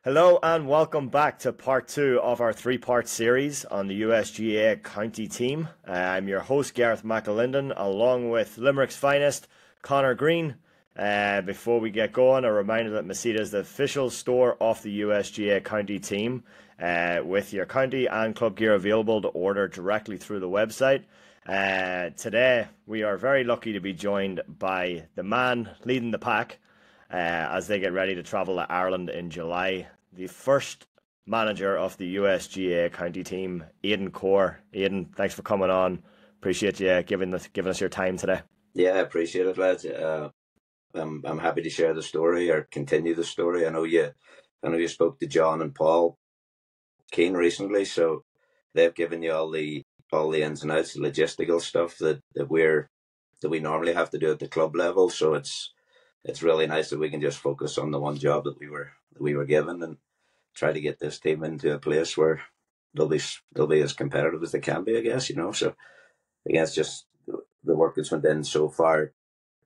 Hello and welcome back to part two of our three-part series on the USGAA county team. I'm your host Gareth McAlinden along with Limerick's finest Connor Green. Before we get going, a reminder that Masita is the official store of the USGAA county team with your county and club gear available to order directly through the website. Today we are very lucky to be joined by the man leading the pack as they get ready to travel to Ireland in July. The first manager of the USGAA county team, Aidan Corr. Aidan, thanks for coming on. Appreciate you giving us your time today. Yeah, I appreciate it, lads. I'm happy to share the story or continue the story. I know you spoke to John and Paul Keane recently, so they've given you all the ins and outs, the logistical stuff that we normally have to do at the club level. So it's really nice that we can just focus on the one job that we were given and try to get this team into a place where they'll be as competitive as they can be, I guess, So again, it's just the work that's went in so far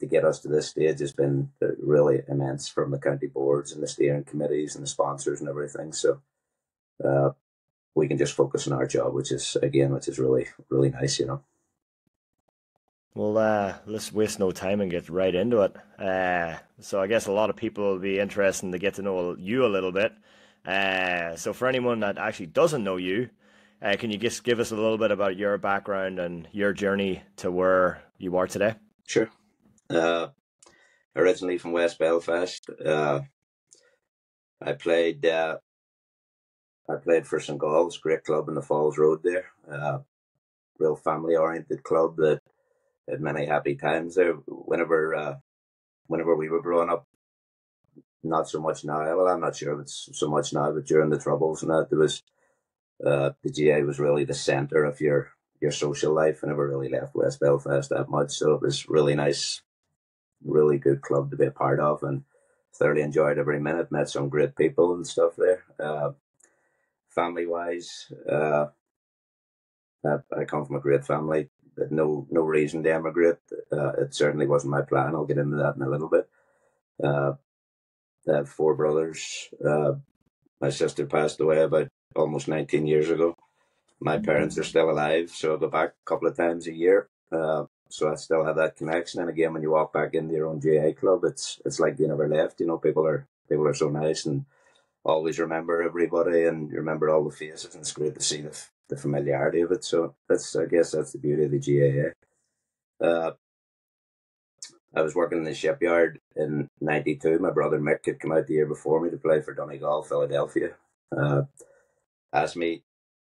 to get us to this stage has been really immense from the county boards and the steering committees and the sponsors and everything. So we can just focus on our job, which is really, really nice, Well, let's waste no time and get right into it. So I guess a lot of people will be interested to get to know you a little bit. So for anyone that actually doesn't know you, can you just give us a little bit about your background and your journey to where you are today? Sure. Originally from West Belfast, I played for St. Gall's, great club in the Falls Road there. Real family-oriented club that had many happy times there. Whenever we were growing up, not so much now. Well, I'm not sure if it's so much now, but during the Troubles and that, there was the GA was really the centre of your social life. I never really left West Belfast that much, so it was really nice, really good club to be a part of, and thoroughly enjoyed every minute. Met some great people and stuff there. Family wise, I come from a great family. But no reason to emigrate. It certainly wasn't my plan. I'll get into that in a little bit. I have four brothers. My sister passed away about almost 19 years ago. My parents are still alive, so I go back a couple of times a year. So I still have that connection. And again, when you walk back into your own GA club, it's like you never left. People are so nice and always remember everybody and you remember all the faces, and it's great to see the familiarity of it. So I guess that's the beauty of the GAA. I was working in the shipyard in '92. My brother Mick had come out the year before me to play for Donegal, Philadelphia. Asked me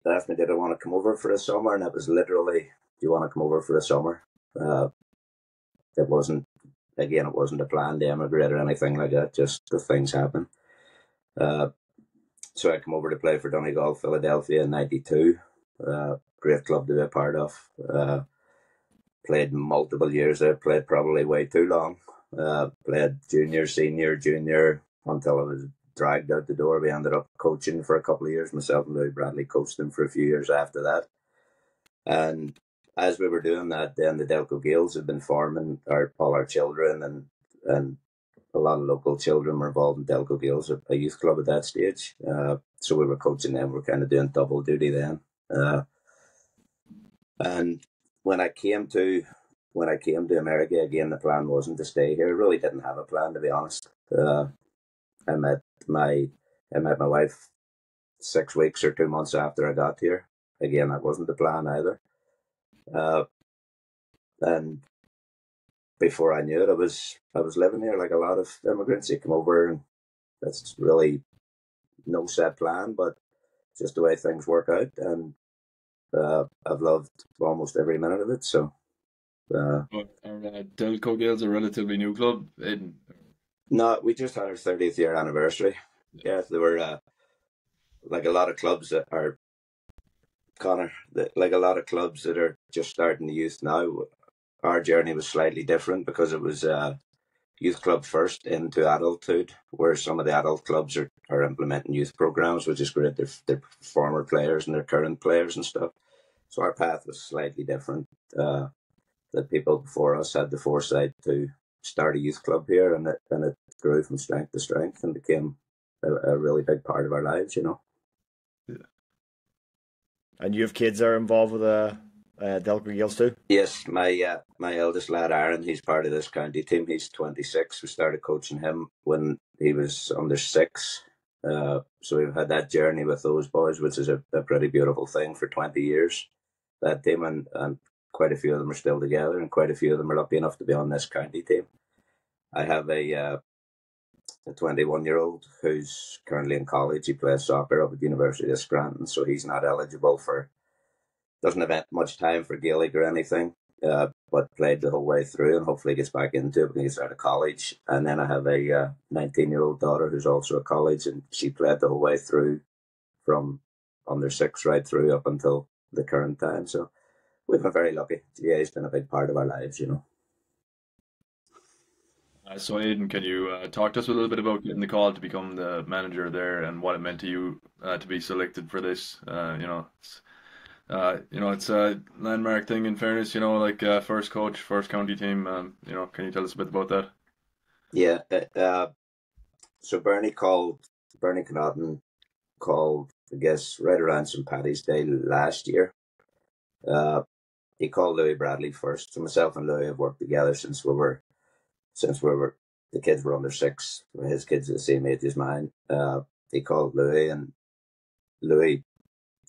did I want to come over for a summer, and it was literally, do you want to come over for a summer? It wasn't a plan to emigrate or anything like that, just the things happen. So I come over to play for Donegal, Philadelphia in '92. Great club to be a part of. Played multiple years there, played probably way too long. Played junior, senior, junior, until I was dragged out the door. We ended up coaching for a couple of years. Myself and Louis Bradley coached them for a few years after that. And as we were doing that, then the Delco Gaels had been forming all our children, and a lot of local children were involved in Delco Gaels, a youth club at that stage. So we were coaching them. We were kind of doing double duty then. And when I came to America again, the plan wasn't to stay here. I really didn't have a plan, to be honest. I met my wife 6 weeks or 2 months after I got here. Again, that wasn't the plan either. And before I knew it, I was living here like a lot of immigrants. You come over, and that's really no set plan, but just the way things work out. And I've loved almost every minute of it. So. Are Delco Gaels a relatively new club? No, we just had our 30th year anniversary. Yeah, there were like a lot of clubs that are, Connor, like a lot of clubs that are just starting the youth now. Our journey was slightly different because it was youth club first into adulthood, where some of the adult clubs are implementing youth programs, which is great. They're former players and they're current players and stuff. So our path was slightly different. The people before us had the foresight to start a youth club here, and it grew from strength to strength and became a really big part of our lives, you know. Yeah. And you have kids that are involved with Delco Gaels too? Yes, my eldest lad Aaron, he's part of this county team. He's 26. We started coaching him when he was under 6. So we've had that journey with those boys, which is a pretty beautiful thing for 20 years. That team, and quite a few of them are still together, and quite a few of them are lucky enough to be on this county team. I have a 21-year-old who's currently in college. He plays soccer up at the University of Scranton, so he's not eligible for, doesn't have much time for Gaelic or anything, but played the whole way through and hopefully gets back into it when he gets out of college. And then I have a 19-year-old daughter who's also at college, and she played the whole way through from under 6 right through up until the current time. So we've been very lucky. GAA has been a big part of our lives, you know. So Aidan, can you talk to us a little bit about getting the call to become the manager there and what it meant to you to be selected for this? It's a landmark thing in fairness, like first coach, first county team. Can you tell us a bit about that? Yeah. So Bernie Connaughton called, I guess, right around St. Paddy's Day last year. He called Louis Bradley first. So myself and Louis have worked together since the kids were under 6. His kids are the same age as mine. He called Louis, and Louis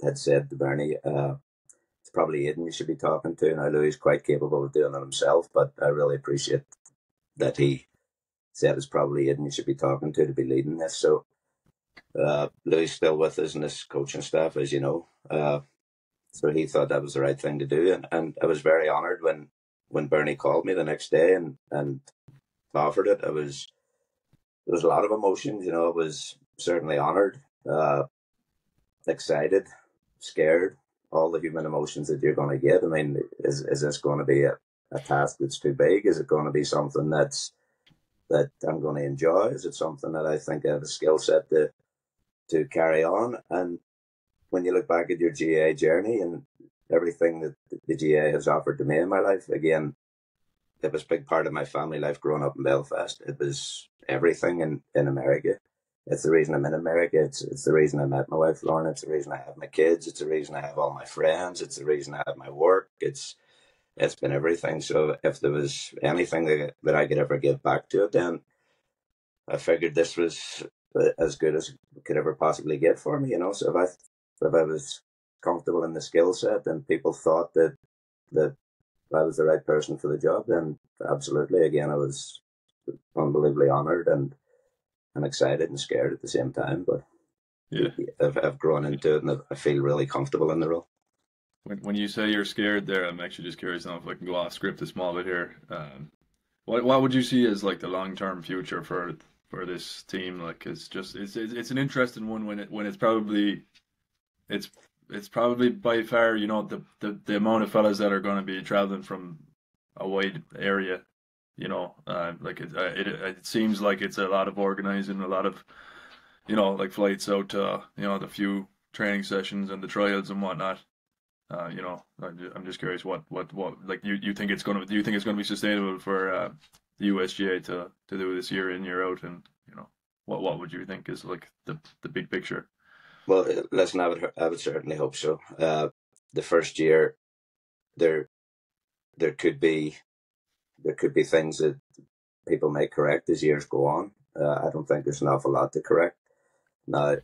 had said to Bernie, it's probably Aidan you should be talking to. Now Louis is quite capable of doing it himself, but I really appreciate that he said it's probably Aidan you should be talking to be leading this. So Louis is still with us in this coaching staff, as you know. So he thought that was the right thing to do, and I was very honoured when Bernie called me the next day and offered it. There was a lot of emotions, I was certainly honoured, excited, scared, all the human emotions that you're going to get. I mean, is this going to be a task that's too big? Is it going to be something that I'm going to enjoy? Is it something that I think I have a skill set to carry on? And when you look back at your GAA journey and everything that the GAA has offered to me in my life, again, it was a big part of my family life growing up in Belfast. It was everything in America. It's the reason I'm in America. It's the reason I met my wife, Lauren. It's the reason I have my kids. It's the reason I have all my friends. It's the reason I have my work. It's been everything. So if there was anything that I could ever give back to it, then I figured this was as good as it could ever possibly get for me, So if I was comfortable in the skill set and people thought that I was the right person for the job, then absolutely. Again, I was unbelievably honoured and excited and scared at the same time. But Yeah. I've grown into it, and I feel really comfortable in the role. When you say you're scared there, I'm actually just curious now if I can go off script a small bit here. What would you see as like the long-term future for this team? Like it's an interesting one when it's probably by far, the amount of fellas that are going to be traveling from a wide area, it seems like it's a lot of organizing, a lot of, like flights out to, the few training sessions and the trials and whatnot. I'm just curious what like you think it's do you think it's going to be sustainable for the USGA to do this year in, year out, and what would you think is like the big picture? Well, listen, I would certainly hope so. The first year, there could be things that people may correct as years go on. I don't think there's an awful lot to correct. Now,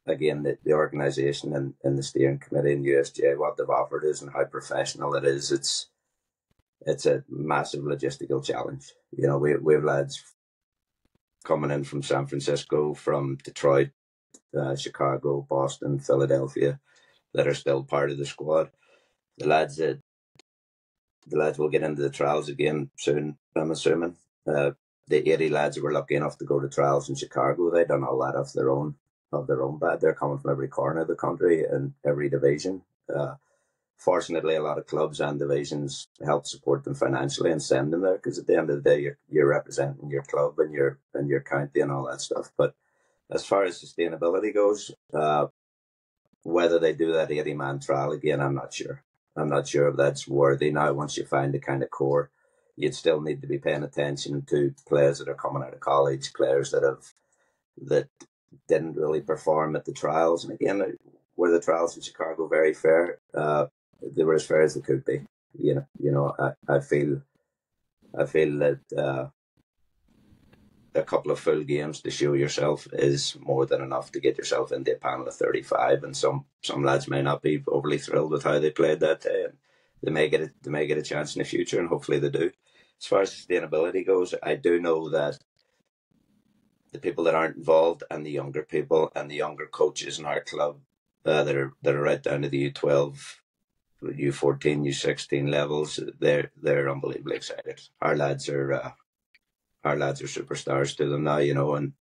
again, the organisation and the steering committee and USGA, what they've offered is and how professional it is. It's a massive logistical challenge. We have lads coming in from San Francisco, from Detroit, Chicago, Boston, Philadelphia, that are still part of the squad. The lads will get into the trials again soon, I'm assuming. The 80 lads that were lucky enough to go to trials in Chicago, they done all that off their own bat. They're coming from every corner of the country and every division. Fortunately, a lot of clubs and divisions help support them financially and send them there, because at the end of the day, you're representing your club and your county and all that stuff. But as far as sustainability goes, whether they do that 80-man trial again, I'm not sure. I'm not sure if that's worthy now. Once you find the kind of core, you'd still need to be paying attention to players that are coming out of college, players that have that didn't really perform at the trials. And again, were the trials in Chicago very fair? They were as fair as they could be. I feel that a couple of full games to show yourself is more than enough to get yourself into a panel of 35. And some lads may not be overly thrilled with how they played that day. And they may get a chance in the future, and hopefully they do. As far as sustainability goes, I do know that the people that aren't involved, and the younger people and the younger coaches in our club that are right down to the U12, U14, U16 levels, they're unbelievably excited. Our lads are superstars to them now, and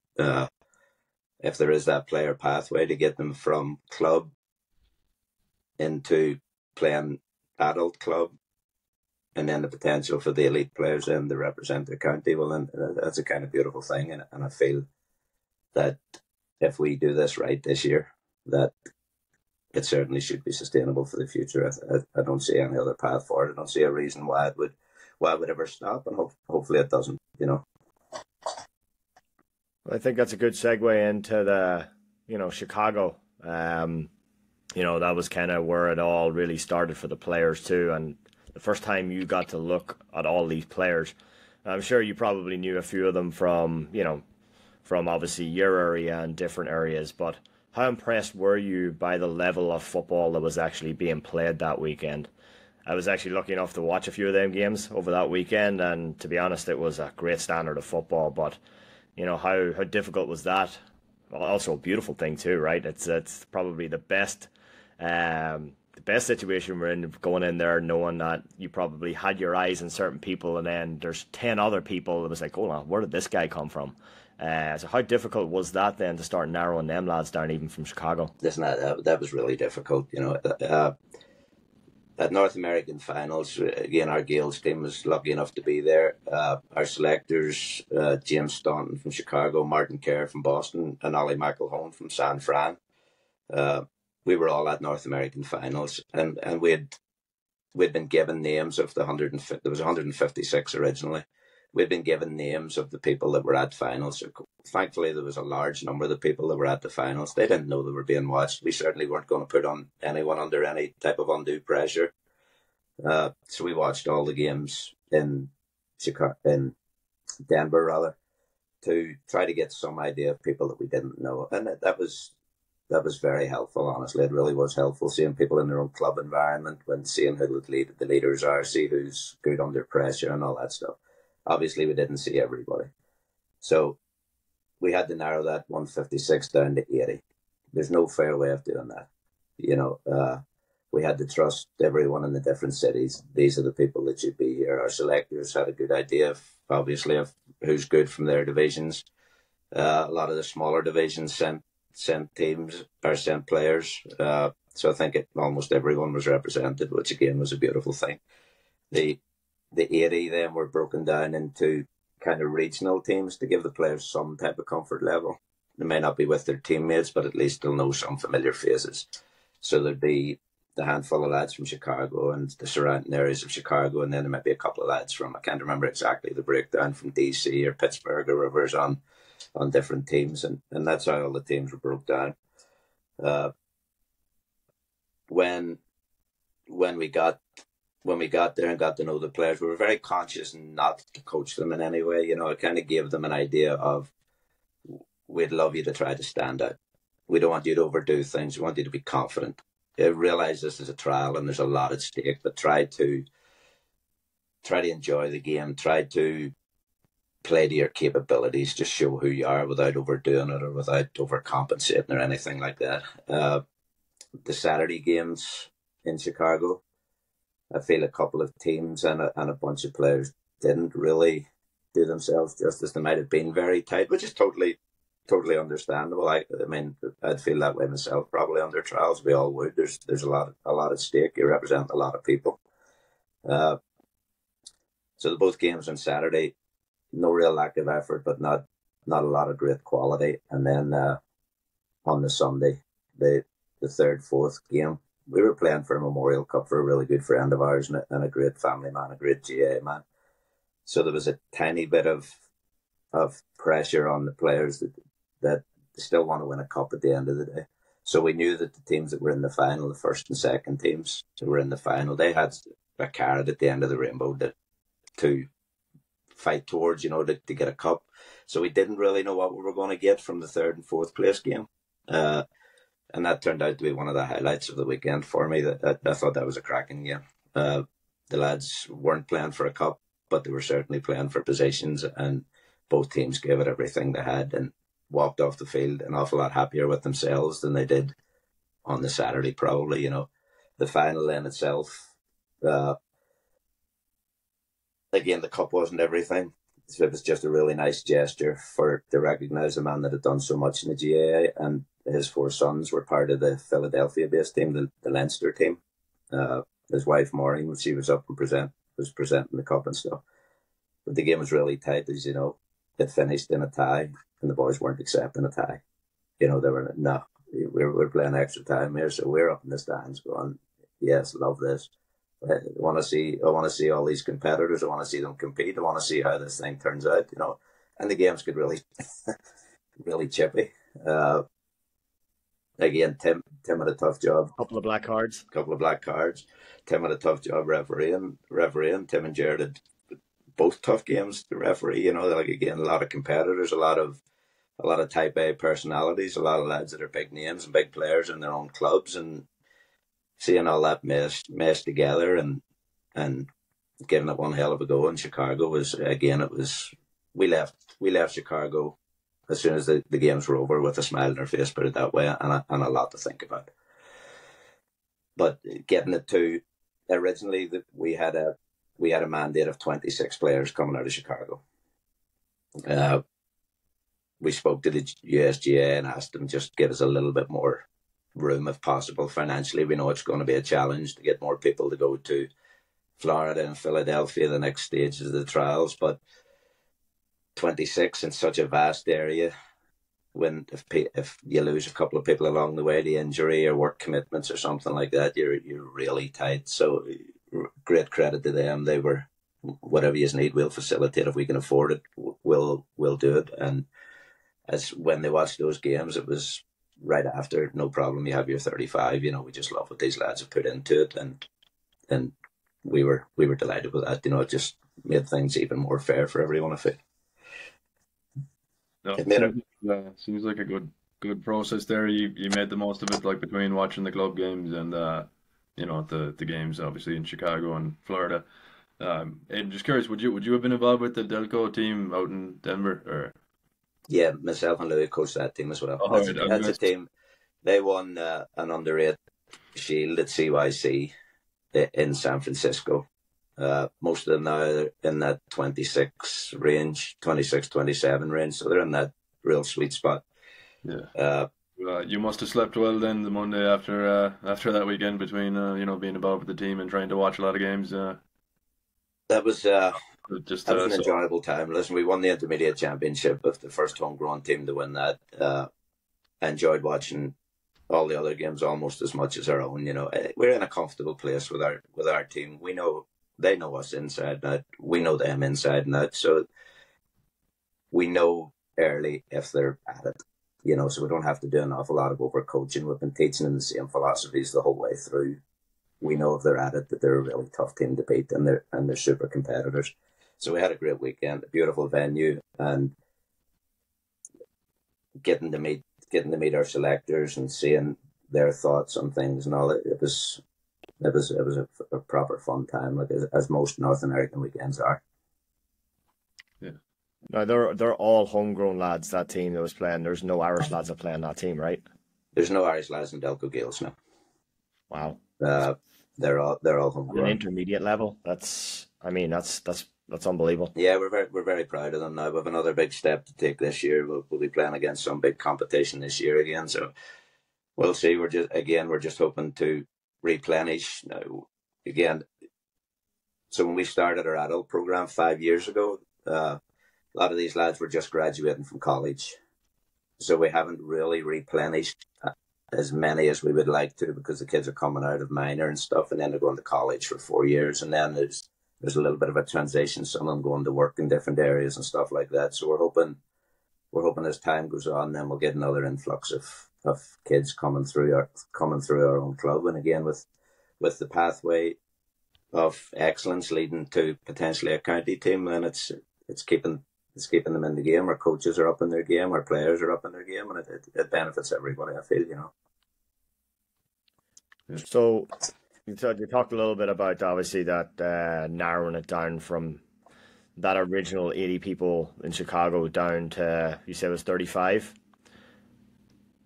if there is that player pathway to get them from club into playing adult club, and then the potential for the elite players then to represent their county, well, then that's a kind of beautiful thing. And I feel that if we do this right this year, that it certainly should be sustainable for the future. I don't see any other path for it. I don't see a reason why it would ever stop, and hopefully it doesn't, I think that's a good segue into the, Chicago. That was kind of where it all really started for the players too. And the first time you got to look at all these players, I'm sure you probably knew a few of them from obviously your area and different areas, but how impressed were you by the level of football that was actually being played that weekend? I was actually lucky enough to watch a few of them games over that weekend, and to be honest, it was a great standard of football. But how difficult was that? Well, also a beautiful thing too, right? It's probably the best situation we're in, going in there knowing that you probably had your eyes on certain people, and then there's 10 other people that was like, hold on, where did this guy come from? So how difficult was that then to start narrowing them lads down, even from Chicago? Listen, that was really difficult. At North American finals, again, our Gaels team was lucky enough to be there. Our selectors, James Staunton from Chicago, Martin Kerr from Boston, and Ollie McElhone from San Fran. We were all at North American finals, and we'd been given names of the 150. There was 156 originally. We'd been given names of the people that were at finals. So thankfully, there was a large number of the people that were at the finals. They didn't know they were being watched. We certainly weren't going to put on anyone under any type of undue pressure. So we watched all the games in Denver, rather, to try to get some idea of people that we didn't know, and that was very helpful. Honestly, it really was helpful seeing people in their own club environment, when seeing who the leaders are, see who's good under pressure, and all that stuff. Obviously, we didn't see everybody. So we had to narrow that 156 down to 80. There's no fair way of doing that. We had to trust everyone in the different cities. These are the people that should be here. Our selectors had a good idea, obviously, of who's good from their divisions. A lot of the smaller divisions sent teams or sent players. So I think almost everyone was represented, which again was a beautiful thing. The 80 then were broken down into kind of regional teams to give the players some type of comfort level. They may not be with their teammates, but at least they'll know some familiar faces. So there'd be the handful of lads from Chicago and the surrounding areas of Chicago, and then there might be a couple of lads from, I can't remember exactly the breakdown, from DC or Pittsburgh or whatever's on different teams, and that's how all the teams were broke down. When we got there and got to know the players, we were very conscious not to coach them in any way. It kind of gave them an idea of, we'd love you to try to stand out. We don't want you to overdo things. We want you to be confident. Realize this is a trial and there's a lot at stake, but try to enjoy the game. Try to play to your capabilities. Just show who you are without overdoing it or without overcompensating or anything like that. The Saturday games in Chicago, I feel a couple of teams and a bunch of players didn't really do themselves justice. They might have been very tight, which is totally understandable. I mean, I'd feel that way myself probably under trials. We all would. There's a lot at stake. You represent a lot of people. So both games on Saturday, no real lack of effort, but not a lot of great quality. And then on the Sunday, the third, fourth game, we were playing for a Memorial Cup for a really good friend of ours and a great family man, a great GAA man. So there was a tiny bit of pressure on the players. that they still want to win a cup at the end of the day. So we knew that the teams that were in the final, the first and second teams that were in the final, they had a carrot at the end of the rainbow to fight towards, to get a cup. So we didn't really know what we were going to get from the third and fourth place game. And that turned out to be one of the highlights of the weekend for me. I thought that was a cracking game. The lads weren't playing for a cup, but they were certainly playing for positions, and both teams gave it everything they had and walked off the field an awful lot happier with themselves than they did on the Saturday, probably. The final in itself, again, the cup wasn't everything. So it was just a really nice gesture to recognise a man that had done so much in the GAA, and his four sons were part of the Philadelphia-based team, the Leinster team. His wife Maureen, she was up and presenting the cup and stuff. But the game was really tight, as you know. It finished in a tie, and the boys weren't accepting a tie. They were we're playing extra time here, so we're up in the stands going, yes, love this. I want to see all these competitors. I want to see them compete. I want to see how this thing turns out. And the games get really, really chippy. Again, Tim had a tough job. Couple of black cards. Tim had a tough job refereeing. Tim and Jared had both tough games to referee. Again, a lot of competitors, a lot of type A personalities, a lot of lads that are big names and big players in their own clubs, and seeing all that meshed together and giving it one hell of a go in Chicago we left Chicago as soon as the games were over with a smile on our face, put it that way, and a lot to think about. But getting it to originally that we had a mandate of 26 players coming out of Chicago. We spoke to the USGAA and asked them just give us a little bit more room if possible financially. We know it's going to be a challenge to get more people to go to Florida and Philadelphia, the next stages of the trials, but 26 in such a vast area, if you lose a couple of people along the way to injury or work commitments or something like that, you're really tight. So great credit to them. They were, whatever you need, we'll facilitate. If we can afford it, we'll do it. And as when they watched those games, it was right after, no problem, you have your 35. We just love what these lads have put into it, and we were delighted with that. It just made things even more fair for everyone, I think. No, seems like a good process there. You made the most of it, like between watching the club games and the games obviously in Chicago and Florida. And just curious, would you have been involved with the Delco team out in Denver, or? Yeah, myself and Louis coached that team as well. Oh, that's a team. They won an under-8 Shield at CYC in San Francisco. Most of them now are in that 26 range, 26, 27 range. So they're in that real sweet spot. Yeah. You must have slept well then the Monday after that weekend between being involved with the team and trying to watch a lot of games. That was an enjoyable time. Listen, we won the intermediate championship of the first homegrown team to win that. I enjoyed watching all the other games almost as much as our own. We're in a comfortable place with our team. We know they know us inside and out. We know them inside and out. So we know early if they're at it. So we don't have to do an awful lot of overcoaching. We've been teaching them the same philosophies the whole way through. We know if they're at it that they're a really tough team to beat, and they're super competitors. So we had a great weekend, a beautiful venue, and getting to meet our selectors and seeing their thoughts on things and all. It was a proper fun time, like as most North American weekends are. Yeah. Now they're all homegrown lads. That team that was playing. There's no Irish lads that play in that team, right? There's no Irish lads in Delco Gaels now. Wow. They're all homegrown. At an intermediate level. That's unbelievable. Yeah, we're very proud of them now. We have another big step to take this year. We'll be playing against some big competition this year again. So we'll see. We're just hoping to replenish now again. So when we started our adult program 5 years ago, a lot of these lads were just graduating from college. So we haven't really replenished as many as we would like to, because the kids are coming out of minor and stuff, and then they're going to college for 4 years, and then there's a little bit of a transition, some of them going to work in different areas and stuff like that. So we're hoping we're hoping as time goes on, then we'll get another influx of kids coming through our own club, and again with the pathway of excellence leading to potentially a county team, then it's keeping them in the game. Our coaches are up in their game, our players are up in their game, and it benefits everybody, I feel, you know. So you talked a little bit about obviously that narrowing it down from that original 80 people in Chicago down to, you said it was 35.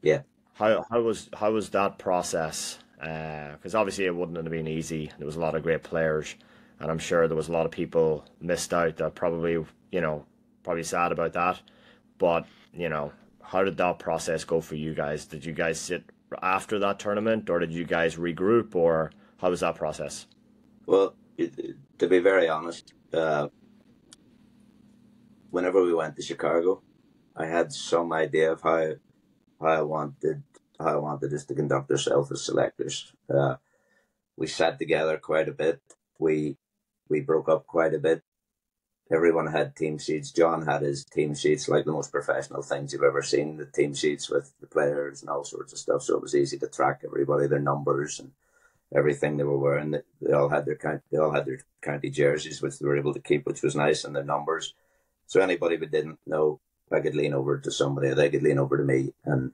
Yeah. How was that process? Because obviously it wouldn't have been easy. There was a lot of great players, and I'm sure there was a lot of people missed out that probably sad about that. But how did that process go for you guys? Did you guys sit after that tournament, or did you guys regroup, or how was that process? Well, to be very honest, whenever we went to Chicago, I had some idea of how I wanted us to conduct ourselves as selectors. We sat together quite a bit. We broke up quite a bit. Everyone had team sheets. John had his team sheets, like the most professional things you've ever seen. The team sheets with the players and all sorts of stuff. So it was easy to track everybody, their numbers and everything they were wearing. They all had their county jerseys, which they were able to keep, which was nice, and their numbers. So anybody we didn't know, I could lean over to somebody, or they could lean over to me, and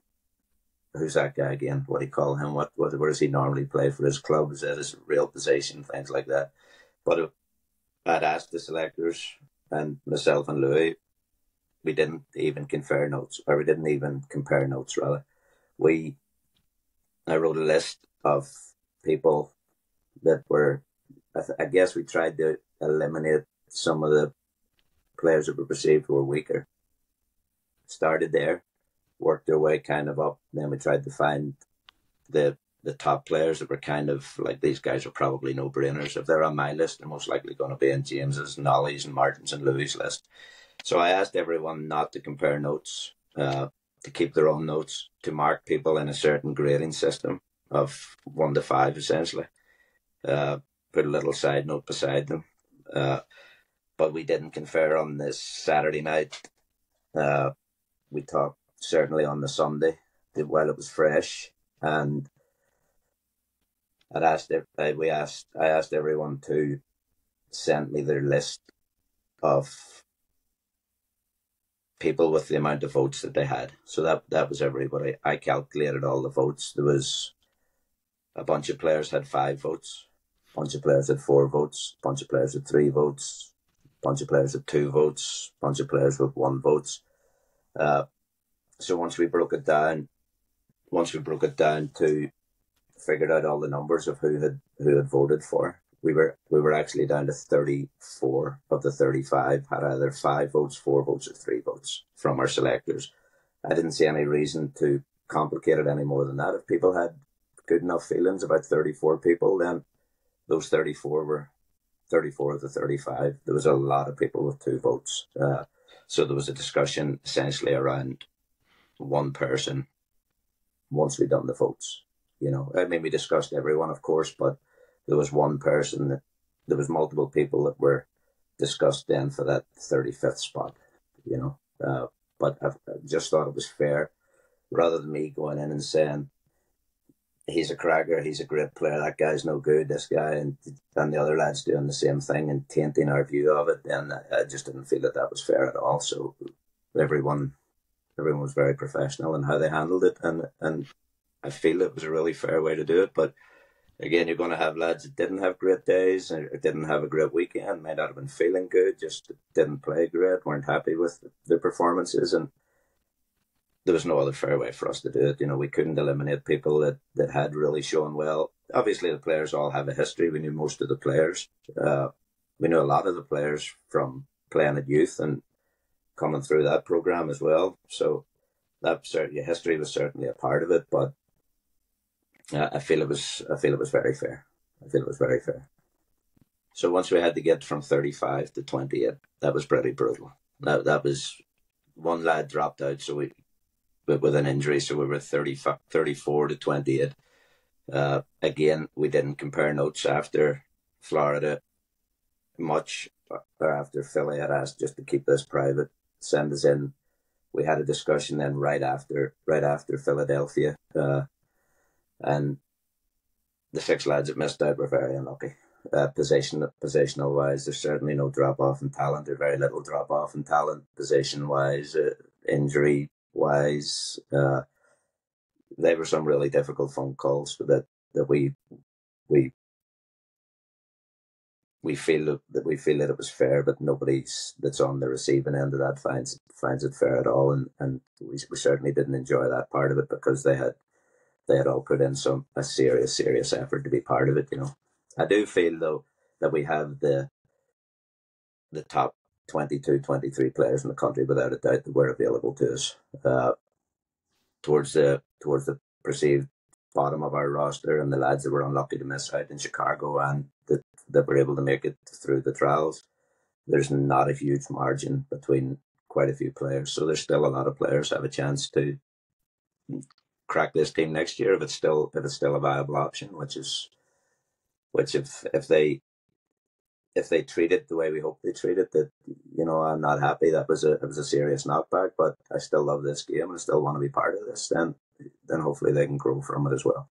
who's that guy again? What do you call him? Where does he normally play for his club? Is that his real position? Things like that. But I'd asked the selectors, and myself and Louis, we didn't even compare notes, rather. I wrote a list of people that were, I guess we tried to eliminate some of the players that were perceived were weaker. Started there, worked their way kind of up. Then we tried to find the top players that were kind of like, these guys are probably no-brainers. If they're on my list, they're most likely going to be in James's and Ollie's and Martin's and Louis' list. So I asked everyone not to compare notes, to keep their own notes, to mark people in a certain grading system of 1 to 5, essentially. Put a little side note beside them. But we didn't confer on this Saturday night. We talked certainly on the Sunday while it was fresh, and I asked everyone to send me their list of people with the amount of votes that they had. So that was everybody. I calculated all the votes. There was a bunch of players had 5 votes, a bunch of players had 4 votes, a bunch of players had 3 votes, a bunch of players had 2 votes, a bunch of players with 1 vote. So once we broke it down to figured out all the numbers of who had voted for, we were actually down to 34 of the 35 had either 5 votes, 4 votes, or 3 votes from our selectors. I didn't see any reason to complicate it any more than that. If people had good enough feelings about 34 people, then those 34 were 34 of the 35. There was a lot of people with 2 votes. So there was a discussion essentially around one person once we'd done the votes. I mean, we discussed everyone, of course, but there was one person there was multiple people that were discussed then for that 35th spot, but I just thought it was fair, rather than me going in and saying, he's a cracker, he's a great player, that guy's no good, this guy, and the other lads doing the same thing and tainting our view of it. Then I just didn't feel that was fair at all. So everyone was very professional in how they handled it, and I feel it was a really fair way to do it. But again, you're going to have lads that didn't have great days or didn't have a great weekend, may not have been feeling good, just didn't play great, weren't happy with their performances, and there was no other fair way for us to do it. We couldn't eliminate people that had really shown well. Obviously, the players all have a history. We knew most of the players. We knew a lot of the players from playing at youth and coming through that program as well. So that history was certainly a part of it, but I feel it was very fair. So once we had to get from 35 to 28, that was pretty brutal. That was, one lad dropped out, with an injury, so we were 34 to 28. Again, we didn't compare notes after Florida much, or after Philly had asked just to keep this private, send us in we had a discussion then right after Philadelphia, and the 6 lads that missed out were very unlucky. Positional wise, there's certainly no drop off in talent. There's very little drop off in talent. Position wise, injury wise, they were some really difficult phone calls that we feel that it was fair, but nobody that's on the receiving end of that finds it fair at all, and we certainly didn't enjoy that part of it, because they had all put in a serious effort to be part of it. I do feel though that we have the top 22, 23 players in the country without a doubt that were available to us. Towards the perceived bottom of our roster, and the lads that were unlucky to miss out in Chicago and that were able to make it through the trials, there's not a huge margin between quite a few players. So there's still a lot of players have a chance to crack this team next year if it's still a viable option. Which if they treat it the way we hope they treat it, that I'm not happy. It was a serious knockback, but I still love this game and I still want to be part of this. Then hopefully they can grow from it as well.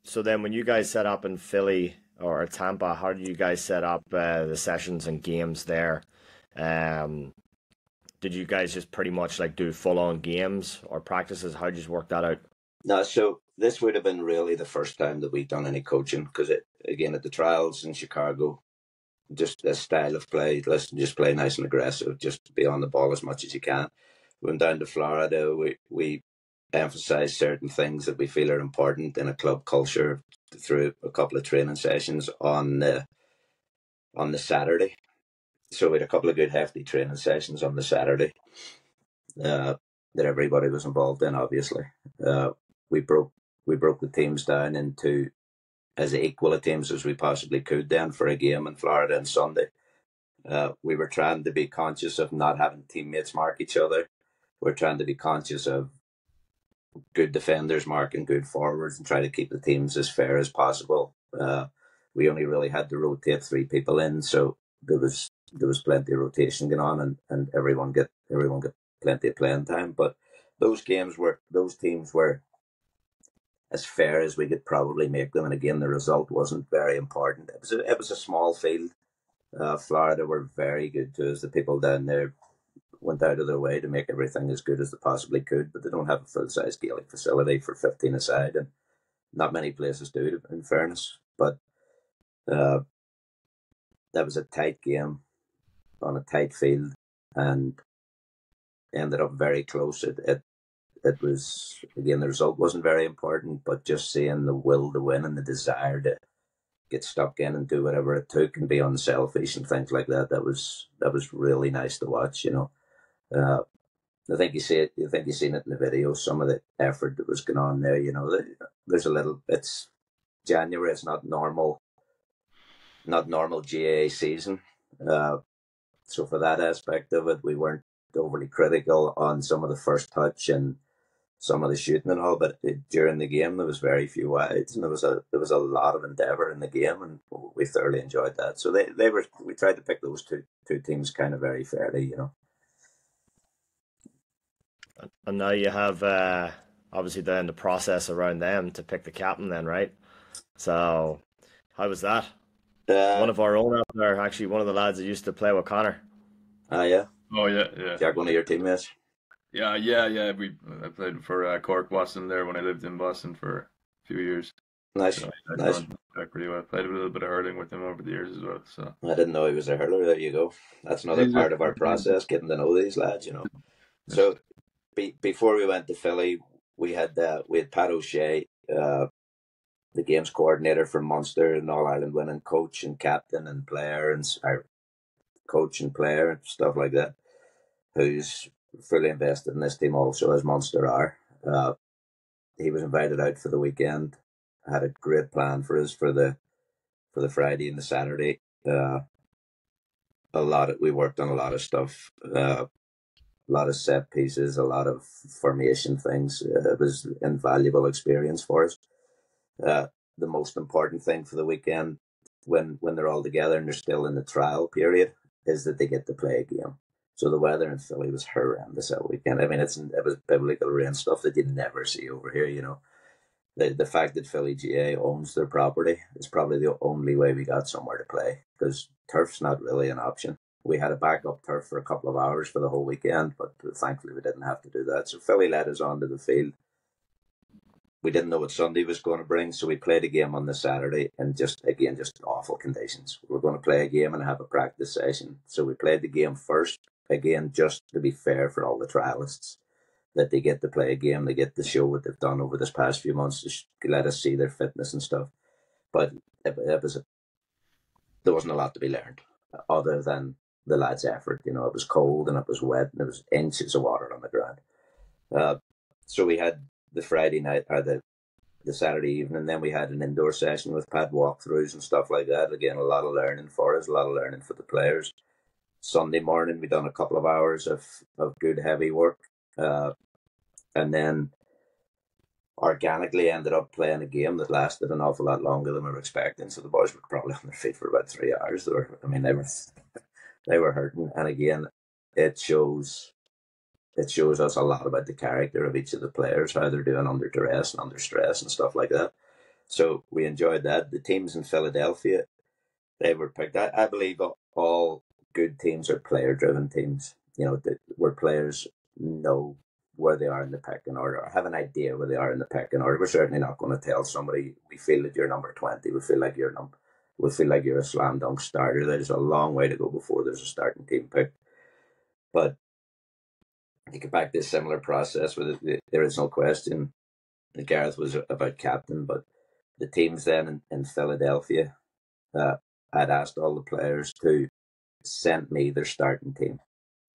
So then when you guys set up in Philly or Tampa, how did you guys set up the sessions and games there? Did you guys just pretty much like do full on games or practices? How did you work that out? No, so this would have been really the first time that we'd done any coaching, because again at the trials in Chicago, just a style of play, listen, just play nice and aggressive, just be on the ball as much as you can. We went down to Florida, we emphasize certain things that we feel are important in a club culture through a couple of training sessions on the Saturday. So we had a couple of good hefty training sessions on the Saturday that everybody was involved in. Obviously, we broke the teams down into as equal a teams as we possibly could then for a game in Florida on Sunday. We were trying to be conscious of not having teammates mark each other. We're trying to be conscious of good defenders marking good forwards and try to keep the teams as fair as possible. We only really had to rotate 3 people in, so there was plenty of rotation going on, and everyone get plenty of playing time. But those teams were as fair as we could probably make them, and again the result wasn't very important. It was a small field. Florida were very good to us. The people down there went out of their way to make everything as good as they possibly could, but they don't have a full-size Gaelic facility for 15 aside, and not many places do, in fairness. But that was a tight game on a tight field, and ended up very close. It was, again, the result wasn't very important, but just seeing the will to win and the desire to get stuck in and do whatever it took and be unselfish and things like that, that was really nice to watch. I think you see it. You think you've seen it in the video. Some of the effort that was going on there. There's a little. It's January. It's not normal GAA season. So for that aspect of it, we weren't overly critical on some of the first touch and some of the shooting and all. But during the game, there was very few wides, and there was a lot of endeavour in the game, and we thoroughly enjoyed that. So we tried to pick those two teams kind of very fairly. And now you have obviously then the process around them to pick the captain then, right? So how was that? One of our own out there, actually, one of the lads that used to play with Connor. Yeah. Oh yeah. Jack, one of your teammates. Yeah. I played for Cork Boston there when I lived in Boston for a few years. Nice, so nice. Back pretty well. Played a little bit of hurling with him over the years as well. So I didn't know he was a hurler. There you go. That's another part of our process, getting to know these lads. So before we went to Philly, we had Pat O'Shea, the games coordinator for Munster, and All Ireland winning coach and captain and player and coach and player and stuff like that, who's fully invested in this team also, as Munster are. He was invited out for the weekend. Had a great plan for us for the Friday and the Saturday. We worked on a lot of stuff. A lot of set pieces, a lot of formation things. It was an invaluable experience for us. The most important thing for the weekend, when they're all together and they're still in the trial period, is that they get to play a game. So the weather in Philly was horrendous that weekend. I mean, it was biblical rain, stuff that you never see over here. You know, the fact that Philly GA owns their property is probably the only way we got somewhere to play, because turf's not really an option. We had a backup turf for a couple of hours for the whole weekend, but thankfully we didn't have to do that. So Philly led us onto the field. We didn't know what Sunday was going to bring, so we played a game on the Saturday, and just awful conditions. We were going to play a game and have a practice session. So we played the game first, again, just to be fair for all the trialists, that they get to play a game, they get to show what they've done over this past few months, to let us see their fitness and stuff. But there wasn't a lot to be learned, other than the lads' effort. You know, it was cold and it was wet and there was inches of water on the ground. So we had the Friday night, or the Saturday evening, then we had an indoor session with pad walkthroughs and stuff like that. Again, a lot of learning for us, a lot of learning for the players. Sunday morning, we done a couple of hours of good heavy work. And then organically ended up playing a game that lasted an awful lot longer than we were expecting. So the boys were probably on their feet for about 3 hours. They were hurting. And again, it shows us a lot about the character of each of the players, how they're doing under duress and under stress and stuff like that. So we enjoyed that. The teams in Philadelphia, they were picked. I believe all good teams are player-driven teams. You know, where players know where they are in the pecking order, or have an idea where they are in the pecking order. We're certainly not going to tell somebody, we feel that you're number 20. We feel like you're a slam dunk starter. There's a long way to go before there's a starting team pick. But you get back to a similar process with the original question. Gareth was about captain, but the teams then in Philadelphia, I'd asked all the players to send me their starting team.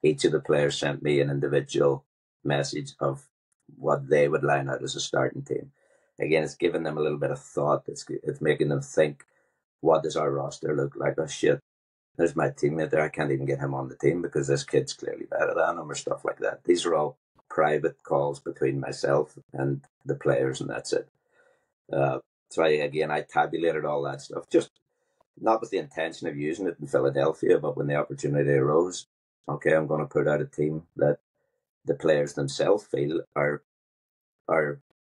Each of the players sent me an individual message of what they would line out as a starting team. Again, it's giving them a little bit of thought. It's making them think, what does our roster look like? Oh shit, there's my teammate there. I can't even get him on the team because this kid's clearly better than him, or stuff like that. These are all private calls between myself and the players, and that's it. So I tabulated all that stuff, just not with the intention of using it in Philadelphia, but when the opportunity arose, okay, I'm going to put out a team that the players themselves feel are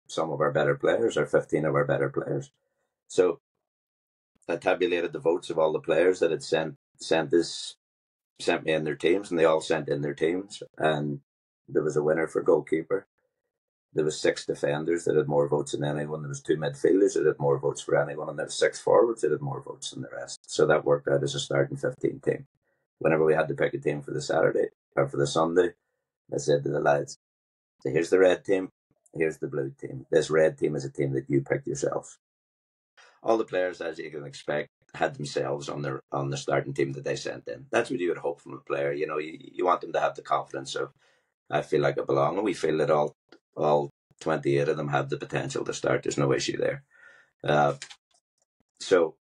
some of our better players, or 15 of our better players. So I tabulated the votes of all the players that had sent me in their teams, and they all sent in their teams, and there was a winner for goalkeeper. There was 6 defenders that had more votes than anyone. There was 2 midfielders that had more votes for anyone, and there was 6 forwards that had more votes than the rest. So that worked out as a starting 15 team. Whenever we had to pick a team for the Saturday or for the Sunday, I said to the lads, here's the red team, here's the blue team. This red team is a team that you picked yourselves. All the players, as you can expect, had themselves on the starting team that they sent in. That's what you would hope from a player. You know, you want them to have the confidence of, I feel like I belong, and we feel that all 28 of them have the potential to start. There's no issue there. So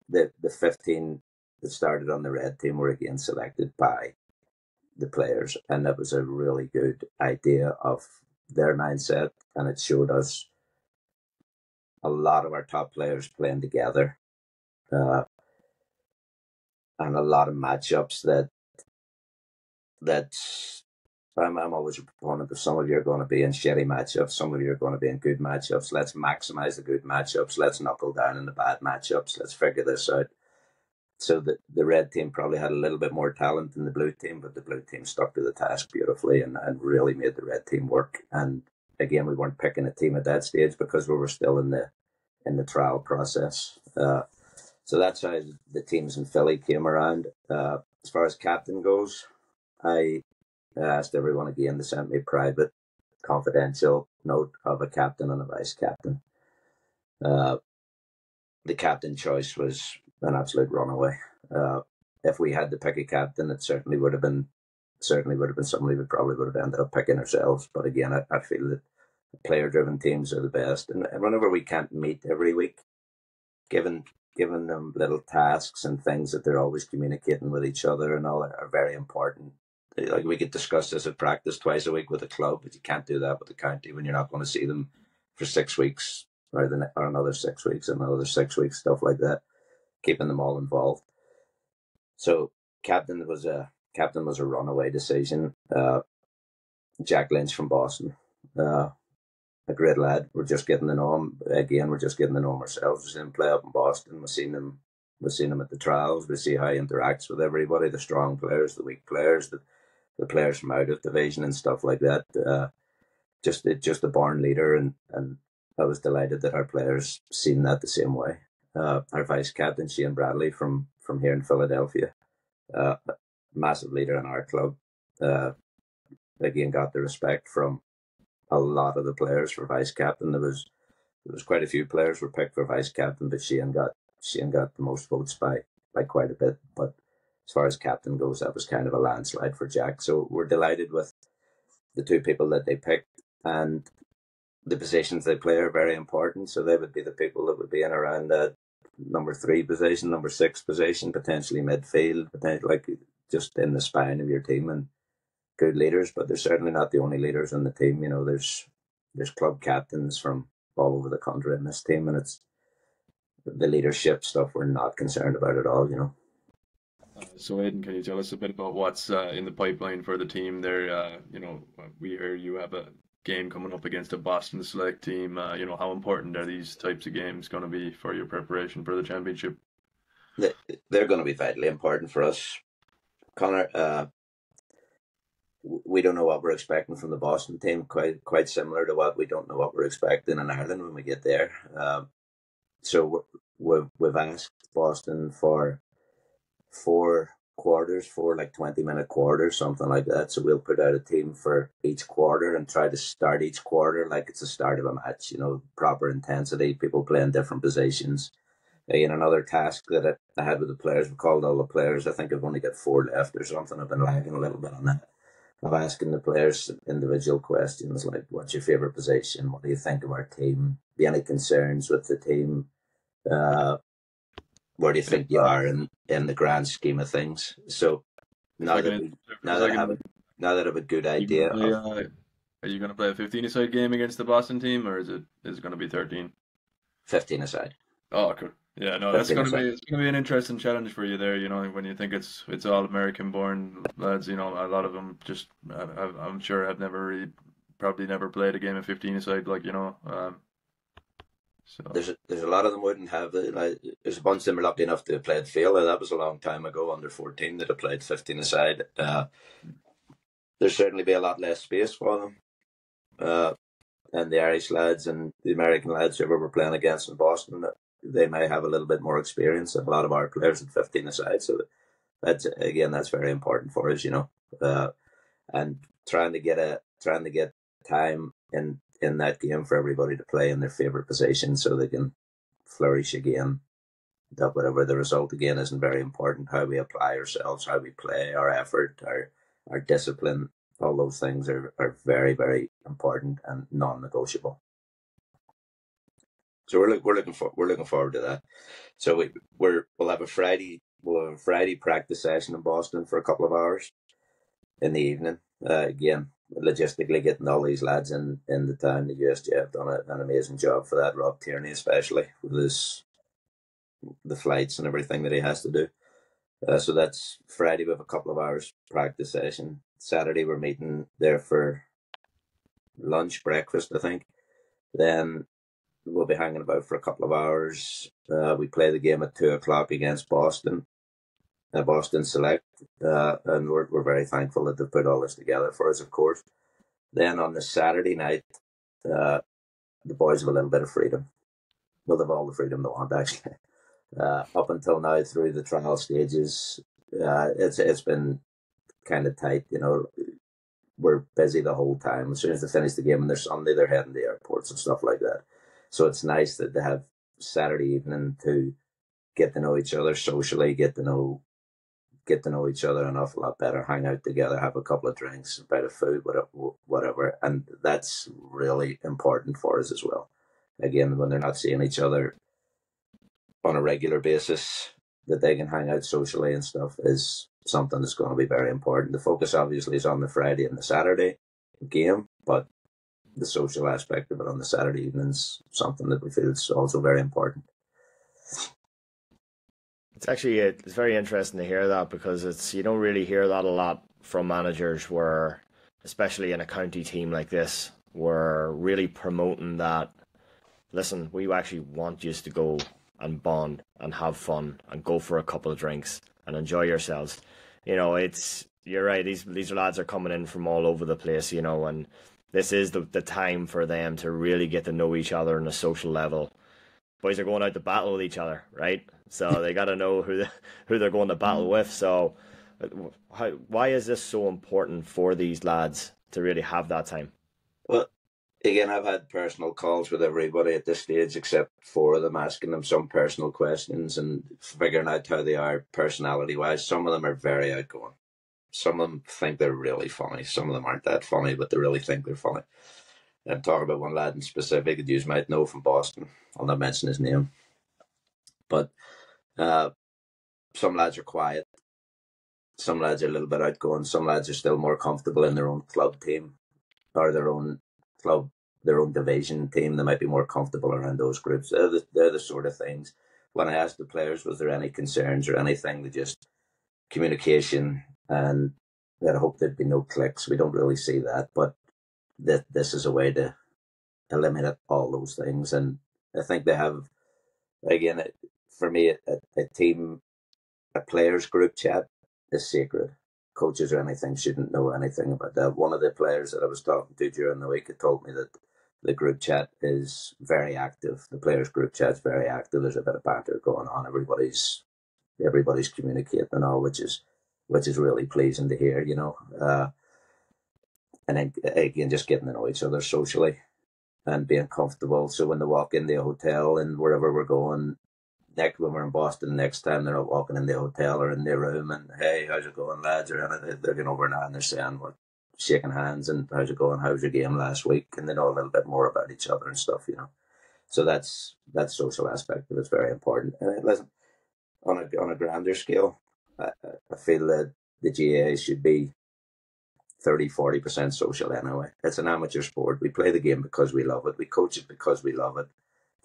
the 15 that started on the red team were again selected by the players, and that was a really good idea of their mindset, and it showed us a lot of our top players playing together, and a lot of matchups that I'm always a proponent of. Some of you are going to be in shitty matchups, some of you are going to be in good matchups. Let's maximize the good matchups, let's knuckle down in the bad matchups, let's figure this out. So the red team probably had a little bit more talent than the blue team, but the blue team stuck to the task beautifully and really made the red team work. And again, we weren't picking a team at that stage because we were still in the trial process. So that's how the teams in Philly came around. As far as captain goes, I asked everyone again to send me private, confidential note of a captain and a vice captain. The captain choice was an absolute runaway. If we had to pick a captain, it certainly would have been somebody we probably would have ended up picking ourselves. But again, I feel that player-driven teams are the best. And whenever we can't meet every week, given them little tasks and things that they're always communicating with each other and all are very important. Like, we could discuss this at practice twice a week with the club, but you can't do that with the county when you're not going to see them for 6 weeks or another 6 weeks, stuff like that, keeping them all involved. So captain was a runaway decision. Jack Lynch from Boston, a great lad. We're just getting to know him again. We're just getting to know him ourselves. We've seen him play up in Boston. We've seen him at the trials. We see how he interacts with everybody, the strong players, the weak players, the players from out of division and stuff like that. Just a born leader, and I was delighted that our players seen that the same way. Our vice captain Shane Bradley from here in Philadelphia, massive leader in our club. Again, got the respect from a lot of the players for vice captain. There was quite a few players were picked for vice captain, but Shane got the most votes by quite a bit. But as far as captain goes, that was kind of a landslide for Jack. So we're delighted with the two people that they picked, and the positions they play are very important. So they would be the people that would be in around that number 3 position, number 6 position, potentially midfield, potentially like just in the spine of your team, and good leaders. But they're certainly not the only leaders in the team. You know, there's club captains from all over the country in this team, and it's the leadership stuff we're not concerned about at all. You know. So Aidan, can you tell us a bit about what's in the pipeline for the team there? We hear you have a game coming up against a Boston Select team. How important are these types of games going to be for your preparation for the championship? They're going to be vitally important for us, Connor. We don't know what we're expecting from the Boston team. Quite similar to what we don't know what we're expecting in Ireland when we get there. So we've asked Boston for 4 quarters, 4 like 20-minute quarters, something like that. So we'll put out a team for each quarter and try to start each quarter like it's the start of a match. You know, proper intensity, people playing different positions. In another task that I had with the players, we called all the players. I think I've only got 4 left or something. I've been lagging a little bit on that. I'm asking the players individual questions like, what's your favourite position? What do you think of our team? Be any concerns with the team? Where do you think you are in the grand scheme of things? So now that I have a good idea. Are you going to play a 15-a-side game against the Boston team, or is it going to be 13? 15-a-side. Oh, cool. Yeah, no, it's going to be an interesting challenge for you there. You know, when you think it's all American-born lads. You know, a lot of them just I'm sure have probably never played a game of 15-a-side. Like, you know, so there's a lot of them wouldn't have it. Like, there's a bunch of them are lucky enough to have played Fela. That was a long time ago, under 14, that have played 15-a-side. There'll certainly be a lot less space for them. And the Irish lads and the American lads who we're playing against in Boston, they may have a little bit more experience than a lot of our players at 15-a-side. So that's very important for us, you know. And trying to get time in that game for everybody to play in their favourite position so they can flourish again. That whatever the result again isn't very important. How we apply ourselves, how we play, our effort, our discipline, all those things are very, very important and non-negotiable. So we're looking forward to that. So we'll have a Friday practice session in Boston for a couple of hours in the evening. Again, logistically getting all these lads in the town. The USGAA have done an amazing job for that. Rob Tierney especially with the flights and everything that he has to do. So that's Friday. We have a couple of hours practice session. Saturday we're meeting there for lunch, breakfast, I think. Then we'll be hanging about for a couple of hours. We play the game at 2:00 against Boston Select, and we're very thankful that they've put all this together for us, of course. Then on the Saturday night, the boys have a little bit of freedom. Well, they've all the freedom they want, actually. Up until now, through the trial stages, it's been kind of tight. You know, we're busy the whole time. As soon as they finish the game on their Sunday, they're heading to airports and stuff like that. So it's nice that they have Saturday evening to get to know each other socially, get to know each other an awful lot better, hang out together, have a couple of drinks, a bit of food, whatever. And that's really important for us as well. Again, when they're not seeing each other on a regular basis, that they can hang out socially and stuff is something that's going to be very important. The focus obviously is on the Friday and the Saturday game, but the social aspect of it on the Saturday evening is something that we feel is also very important. It's very interesting to hear that because you don't really hear that a lot from managers where, especially in a county team like this, we're really promoting that. Listen, we actually want you to go and bond and have fun and go for a couple of drinks and enjoy yourselves. You're right. These lads are coming in from all over the place, and this is the time for them to really get to know each other on a social level. Boys are going out to battle with each other, right? So they got to know who they're going to battle with. So, why is this so important for these lads to really have that time? Well, again, I've had personal calls with everybody at this stage except four of them, asking them some personal questions and figuring out how they are personality-wise. Some of them are very outgoing. Some of them think they're really funny. Some of them aren't that funny, but they really think they're funny. I'm talking about one lad in specific that you might know from Boston. I'll not mention his name. But some lads are quiet. Some lads are a little bit outgoing. Some lads are still more comfortable in their own club team or their own club, their own division team. They might be more comfortable around those groups. They're the sort of things. When I asked the players, was there any concerns or anything, they just communication, and I hope there'd be no clicks. We don't really see that, but this is a way to eliminate all those things. And I think they have, again, for me, a team, a players group chat is sacred. Coaches or anything shouldn't know anything about that. One of the players that I was talking to during the week had told me that the group chat is very active. The players group chat's very active. There's a bit of banter going on. Everybody's communicating and all, which is really pleasing to hear, and then again, just getting to know each other socially and being comfortable. So when they walk in the hotel and wherever we're going, when we're in Boston next time, they're not walking in the hotel or in their room and, hey, how's it going, lads, or anything. They're going over now and they're saying, what, shaking hands and how's it going, how's your game last week, and they know a little bit more about each other and stuff, So that social aspect of it's very important. And listen, on a grander scale, I feel that the GAA should be 30-40% social anyway. It's an amateur sport. We play the game because we love it. We coach it because we love it.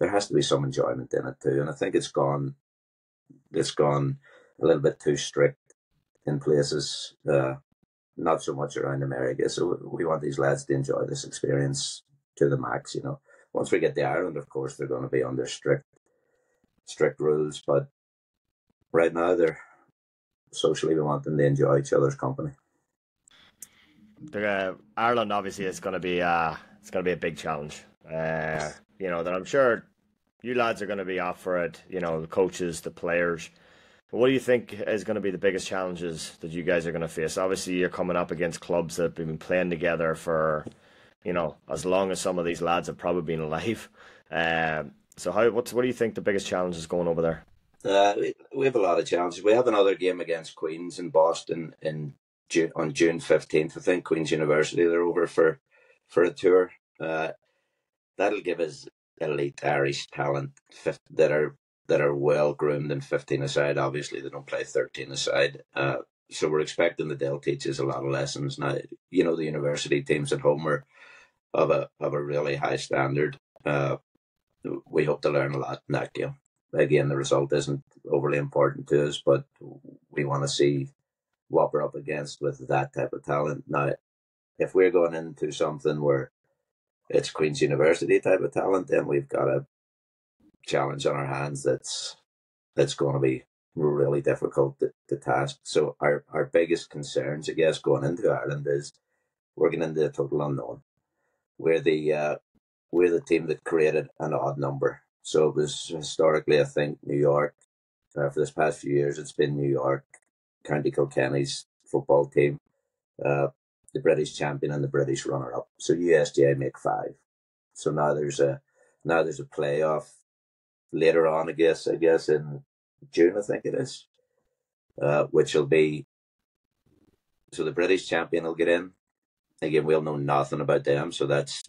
There has to be some enjoyment in it too. And I think it's gone a little bit too strict in places, not so much around America. So we want these lads to enjoy this experience to the max, Once we get to Ireland, of course, they're going to be under strict rules. But right now, they're socially, we want them to enjoy each other's company. Ireland obviously is going to be a big challenge. That I'm sure you lads are going to be up for it. The coaches, the players. But what do you think is going to be the biggest challenges that you guys are going to face? Obviously, you're coming up against clubs that have been playing together for, as long as some of these lads have probably been alive. So what do you think the biggest challenge is going over there? We have a lot of challenges. We have another game against Queen's in Boston on June 15th. I think Queen's University, they're over for a tour. That'll give us elite Irish talent that are well groomed in 15-a-side. Obviously, they don't play 13-a-side. So we're expecting that they'll teach us a lot of lessons. Now, the university teams at home are of a really high standard. We hope to learn a lot in that game. Again, the result isn't overly important to us, but we want to see what we're up against with that type of talent. Now, if we're going into something where it's Queen's University type of talent, then we've got a challenge on our hands that's going to be really difficult to task. So our biggest concerns, I guess, going into Ireland is we're getting into a total unknown. We're the team that created an odd number. So it was historically, I think, New York. For this past few years, it's been New York, County Kilkenny's football team, the British champion and the British runner-up. So USGAA make 5. So now there's a playoff later on, I guess in June, I think it is, which will be, so the British champion will get in. Again, we'll know nothing about them, so that's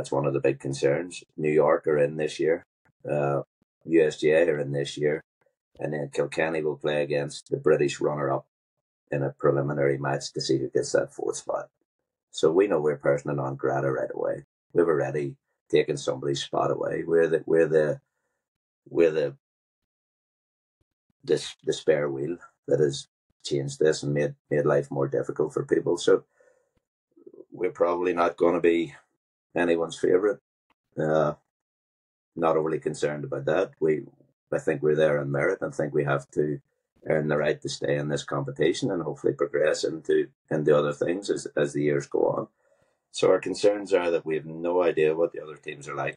one of the big concerns. New York are in this year. USGA are in this year. And then Kilkenny will play against the British runner-up in a preliminary match to see who gets that 4th spot. So we know we're persona non grata right away. We've already taken somebody's spot away. We're the the spare wheel that has changed this and made life more difficult for people. So we're probably not going to be anyone's favourite. Not overly concerned about that. I think we're there on merit, and think we have to earn the right to stay in this competition and hopefully progress into other things as the years go on. So our concerns are that we have no idea what the other teams are like.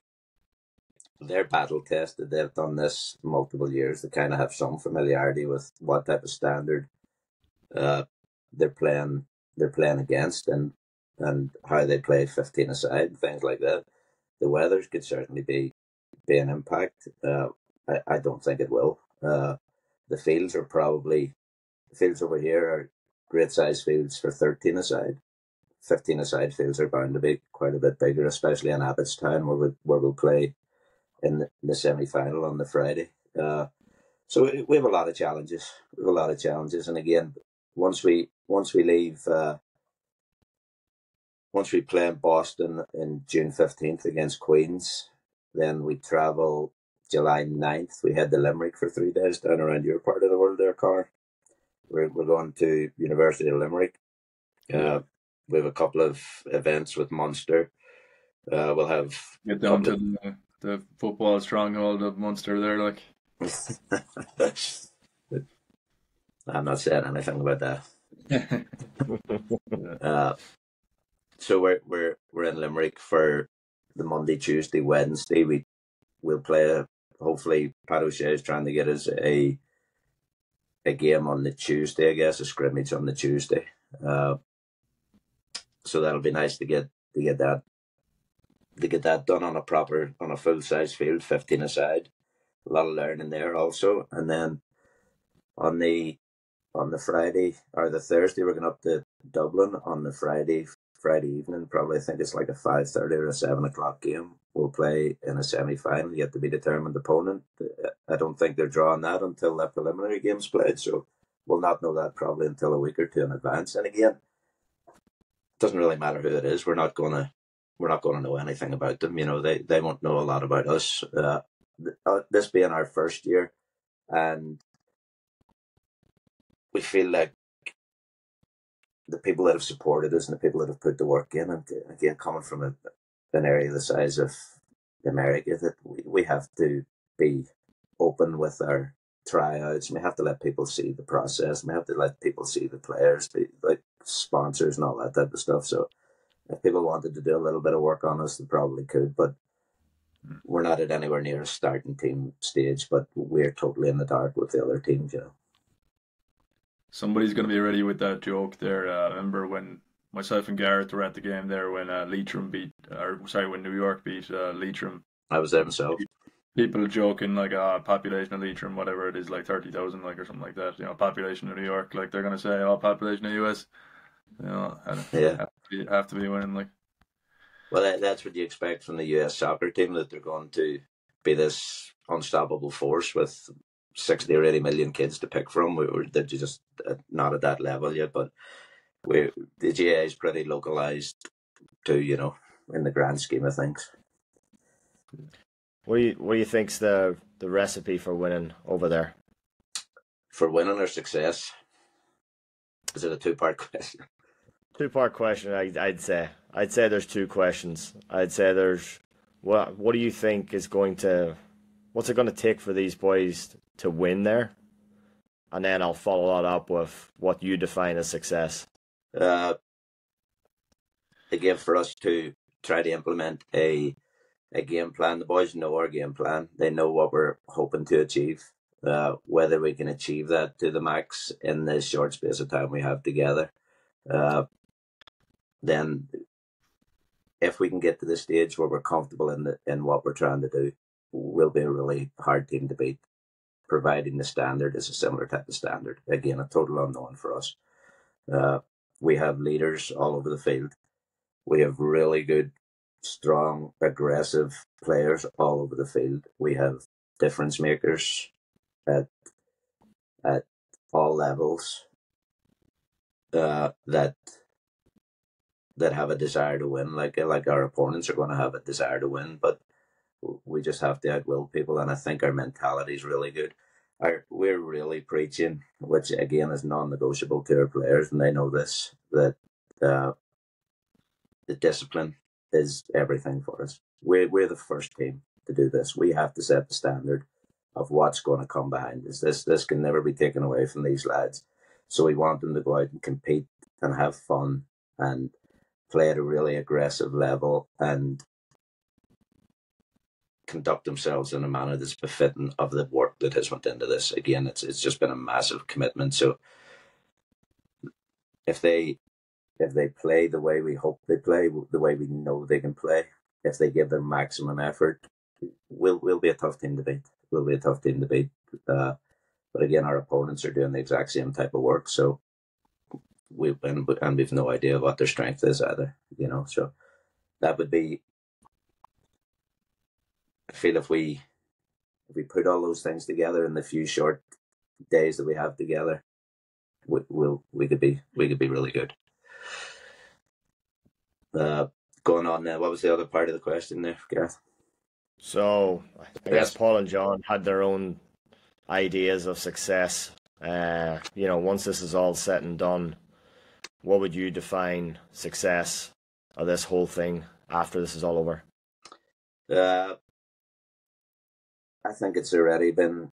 They're battle tested. They've done this multiple years. They kind of have some familiarity with what type of standard they're playing against, and how they play 15 aside, things like that. The weathers could certainly be an impact. I don't think it will. The fields over here are great size fields for 13 aside. 15 aside fields are bound to be quite a bit bigger, especially in Abbottstown, where we'll play in the semi-final on the Friday. So we have a lot of challenges. And again, once we leave, once we play in Boston in June 15th against Queens, then we travel July 9th. We head to Limerick for 3 days down around your part of the world there, Connor. We're going to University of Limerick. We have a couple of events with Munster. We'll have get down to the football stronghold of Munster there, like. I'm not saying anything about that. So we're in Limerick for the Monday, Tuesday, Wednesday. We'll play. Hopefully, Pat O'Shea is trying to get us a game on the Tuesday, I guess, a scrimmage on the Tuesday. So that'll be nice to get that done on a full size field, 15 aside. A lot of learning there also, and then on the Friday or the Thursday, we're going up to Dublin on the Friday evening. Probably I think it's like a 5:30 or a 7 o'clock game. We'll play in a semi-final, yet to be determined opponent. I don't think they're drawing that until that preliminary game's played, so we'll not know that probably until a week or two in advance. And again, it doesn't really matter who it is. We're not gonna know anything about them. They won't know a lot about us. This being our first year, and we feel like the people that have supported us and the people that have put the work in, and again, coming from an area the size of America, that we have to be open with our tryouts. We have to let people see the process. We have to let people see the players, like sponsors and all that type of stuff. So if people wanted to do a little bit of work on us, they probably could, but we're not at anywhere near a starting team stage, but we're totally in the dark with the other teams, Somebody's going to be ready with that joke there. I remember when myself and Gareth were at the game there when when New York beat Leitrim. I was there myself. People joking like, population of Leitrim, whatever it is, like 30,000, like, or something like that. Population of New York, like they're going to say, population of US. Have to be winning, like. Well, that's what you expect from the US soccer team, that they're going to be this unstoppable force with 60 or 80 million kids to pick from. They're just not at that level yet, but the GAA is pretty localized too, in the grand scheme of things. What do you think's the recipe for winning over there? For winning or success? Is it a two-part question? Two-part question, I'd say. I'd say there's two questions. I'd say there's what do you think is what's it going to take for these boys to win there? And then I'll follow that up with what you define as success. Again, for us to try to implement a game plan. The boys know our game plan. They know what we're hoping to achieve. Whether we can achieve that to the max in the short space of time we have together. Then if we can get to the stage where we're comfortable in what we're trying to do, we'll be a really hard team to beat, providing the standard is a similar type of standard. Again, a total unknown for us. We have leaders all over the field. We have really good, strong, aggressive players all over the field. We have difference makers at all levels that have a desire to win. Like our opponents are going to have a desire to win, but we just have to outwill people, and I think our mentality is really good. we're really preaching, which again is non-negotiable to our players, and they know this, that uh, the discipline is everything for us. We're the first team to do this. We have to set the standard of what's going to come behind us. This can never be taken away from these lads. So we want them to go out and compete and have fun and play at a really aggressive level and conduct themselves in a manner that's befitting of the work that has went into this. Again, it's just been a massive commitment. So if they play the way we hope they play, the way we know they can play, if they give their maximum effort, we'll be a tough team to beat. We'll be a tough team to beat. But again, our opponents are doing the exact same type of work, so we've no idea what their strength is either. So that would be. I feel if we put all those things together in the few short days that we have together, we could be really good. Going on now, what was the other part of the question there, Gareth? So I guess Paul and John had their own ideas of success. Once this is all said and done, what would you define success of this whole thing after this is all over? I think it's already been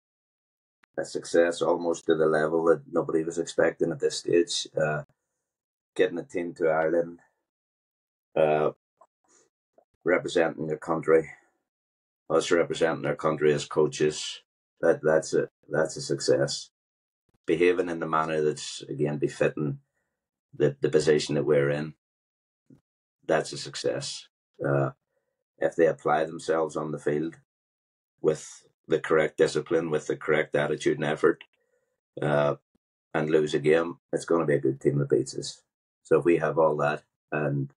a success, almost to the level that nobody was expecting at this stage. Getting a team to Ireland, representing your country, us representing our country as coaches, that's a success. Behaving in the manner that's again befitting the position that we're in, that's a success. If they apply themselves on the field with the correct discipline, with the correct attitude and effort, and lose a game, it's going to be a good team that beats us. So if we have all that and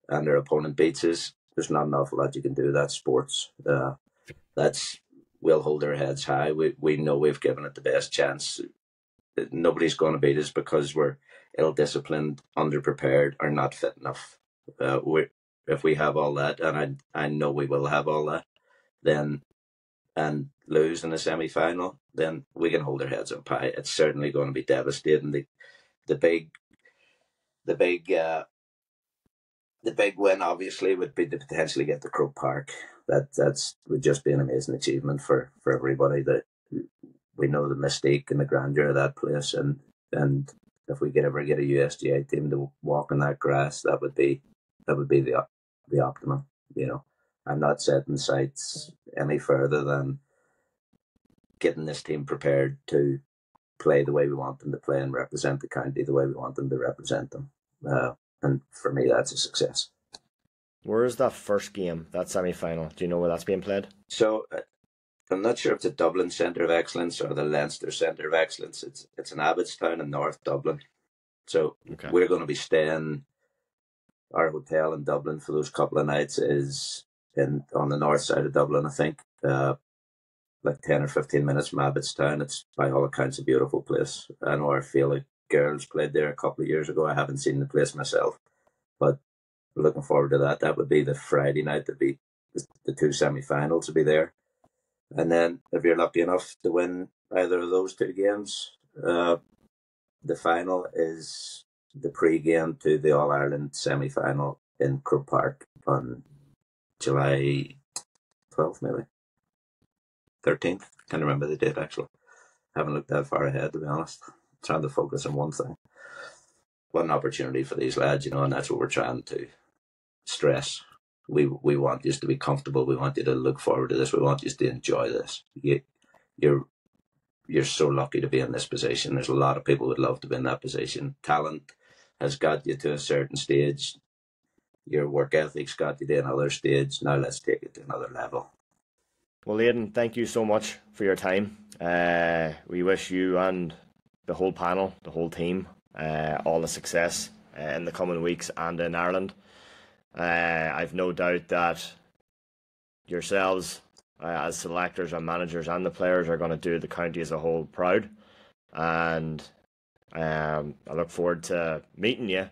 our opponent beats us, there's not an awful lot you can do. That's sports. We'll hold our heads high. We know we've given it the best chance. Nobody's going to beat us because we're ill-disciplined, underprepared, or not fit enough. If we have all that, and I know we will have all that, then and lose in the semi-final, then we can hold our heads up high. It's certainly going to be devastating. The big win, obviously, would be to potentially get to Croke Park. That's would just be an amazing achievement for everybody. That we know the mystique and the grandeur of that place, and if we could ever get a USGA team to walk on that grass, that would be the optimum. I'm not setting sights any further than getting this team prepared to play the way we want them to play and represent the county the way we want them to represent them. And for me, that's a success. Where is that first game, that semi-final? Do you know where that's being played? So I'm not sure if it's the Dublin Centre of Excellence or the Leinster Centre of Excellence. It's in Abbottstown in North Dublin. So okay. We're going to be staying. Our hotel in Dublin for those couple of nights is on the north side of Dublin, I think. Like 10 or 15 minutes from Abbottstown. It's by all accounts a beautiful place. I know our Gaelic girls played there a couple of years ago. I haven't seen the place myself, but looking forward to that. That would be the Friday night. That'd be the two semi-finals would be there. And then if you're lucky enough to win either of those two games, the final is the pre-game to the All-Ireland semi-final in Croke Park on July 12th, maybe 13th. Can't remember the date actually. Haven't looked that far ahead, to be honest. I'm trying to focus on one thing. What an opportunity for these lads, and that's what we're trying to stress. We want you to be comfortable. We want you to look forward to this. We want you to enjoy this. You're so lucky to be in this position. There's a lot of people who would love to be in that position. Talent has got you to a certain stage. Your work ethic's got you to another stage. Now let's take it to another level. Well, Aidan, thank you so much for your time. We wish you and the whole panel, the whole team, all the success in the coming weeks and in Ireland. I've no doubt that yourselves, as selectors and managers and the players, are going to do the county as a whole proud. And I look forward to meeting you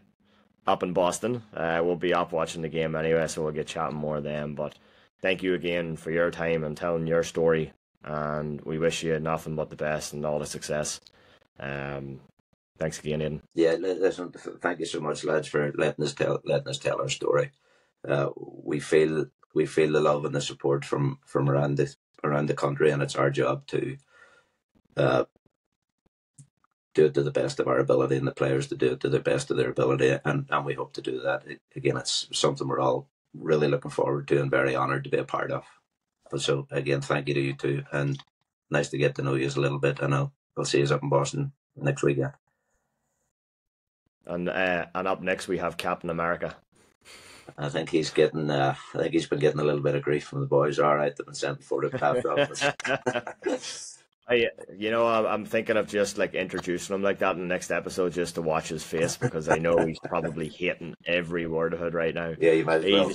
up in Boston. We'll be up watching the game anyway, so we'll get chatting more then. But thank you again for your time and telling your story and we wish you nothing but the best and all the success. Thanks again, Aidan. Yeah, listen, thank you so much, lads, for letting us tell our story. We feel the love and the support from around the country, and it's our job to do it to the best of our ability, and the players to do it to the best of their ability, and we hope to do that. Again, it's something we're all really looking forward to and very honoured to be a part of. So again, thank you to you too, and nice to get to know you a little bit. And I'll see you up in Boston next weekend. And up next we have Captain America. I think he's getting. I think he's been getting a little bit of grief from the boys. All right, they've been sent for the path office. I'm thinking of just like introducing him like that in the next episode, just to watch his face, because I know he's probably hating every word of it right now. Yeah, you might as well.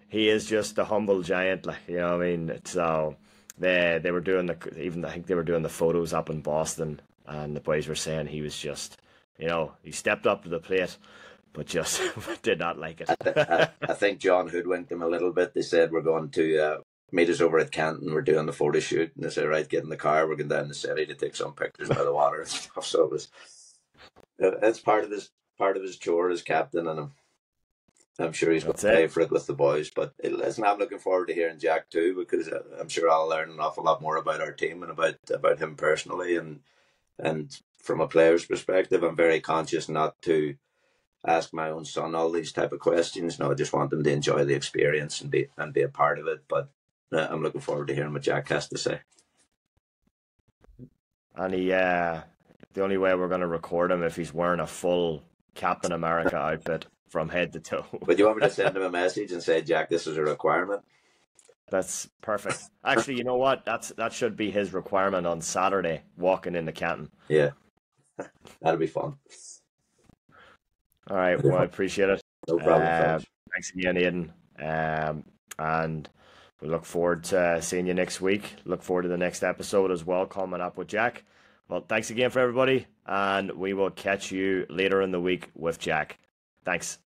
He is just a humble giant, like, you know what I mean? So they were doing I think they were doing the photos up in Boston, and the boys were saying he was just, he stepped up to the plate, but just did not like it. I think John hoodwinked him a little bit. They said, we're going to meet us over at Canton. We're doing the photo shoot, and they said, right, get in the car. We're going down the city to take some pictures by the water and stuff. So it's part of his chore as captain, and I'm sure he's going to pay for it with the boys. But listen, I'm looking forward to hearing Jack too, because I'm sure I'll learn an awful lot more about our team and about him personally, and from a player's perspective, I'm very conscious not to ask my own son all these type of questions. No, I just want them to enjoy the experience and be a part of it. But I'm looking forward to hearing what Jack has to say. And the only way we're going to record him if he's wearing a full Captain America outfit from head to toe. But you want me to send him a message and say, Jack, this is a requirement? That's perfect. Actually, you know what? That should be his requirement on Saturday, walking into Canton. Yeah, that'll be fun. All right, well, I appreciate it. No problem. Thanks again, Aidan. And we look forward to seeing you next week. Look forward to the next episode as well, coming up with Jack. Well, thanks again for everybody, and we will catch you later in the week with Jack. Thanks.